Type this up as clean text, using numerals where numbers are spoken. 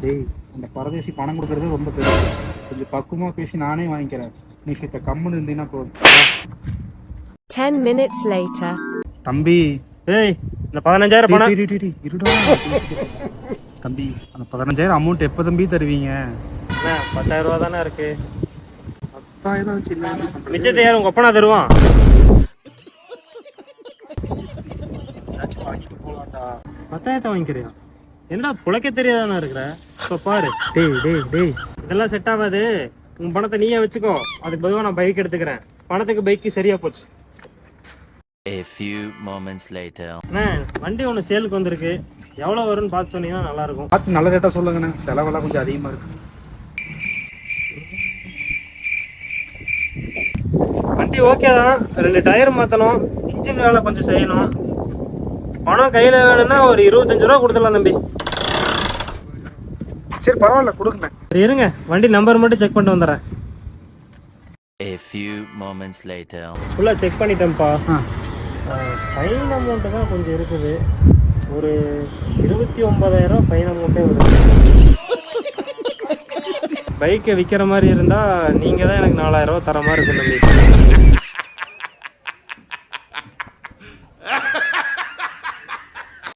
டேய், அந்த பரதேசி பணம் கொடுக்கறது ரொம்ப பெரிய கொஞ்சம் பக்குவமாக பேசி நானே வாங்கிக்கிறேன். நீ சித்த கம்முன்னு இருந்தீங்கன்னா போதும். 10 minutes later. தம்பி, ஏய் இந்த 15,000 பணம் இருடா. தம்பி, அந்த 15,000 அமௌண்ட் எப்போ தம்பி தருவீங்க? என்ன 10,000 ரூபா தானே இருக்கு. 10,000 வச்சு இல்லை. மிச்சத்தை யார் உங்க அப்பனா தருவான்? ஏதாச்சும் வாங்கிட்டு போகலாம்டா. 10,000 வாங்கிக்கிறியா? என்னடா புழைக்க தெரியாதானே இருக்கிற? இப்போ பாரு, டேய் இதெல்லாம் செட் ஆகாது. உன் பணத்தை நீயே வச்சுக்கோ. அதுக்கு பதிலாக நான் பைக் எடுத்துக்கிறேன். பணத்துக்கு பைக்கு சரியா போச்சு. A few moments later. அண்ணே வண்டி ஒன்று சேலுக்கு வந்திருக்கு. எவ்வளோ வரும்னு பார்த்து சொன்னீங்கன்னா நல்லா இருக்கும். பார்த்து நல்ல ரேட்டாக சொல்லுங்கண்ணே. செலவெல்லாம் கொஞ்சம் அதிகமாக இருக்கு. வண்டி ஓகே தான். 2 டயர் மாற்றணும். இன்ஜின் வேலை கொஞ்சம் செய்யணும். பணம் கையில் வேணும்னா ஒரு 25 ரூபா கொடுத்துடலாம் தம்பி. சரி பரவாயில்ல, கொடுங்கண்ணே. சரி இருங்க, வண்டி நம்பர் மட்டும் செக் பண்ணிட்டு வந்துடுறேன். A few moments later. ஃபுல்லாக செக் பண்ணிட்டேன்ப்பா. ஃபைன் அமௌண்ட்டு தான் கொஞ்சம் இருக்குது. ஒரு 29,000 ஃபைன் அமௌண்ட்டே வருது. பைக்கை விற்கிற மாதிரி இருந்தால் நீங்கள் தான் எனக்கு 4,000 ரூபா தர மாதிரி இருக்கும் தம்பி.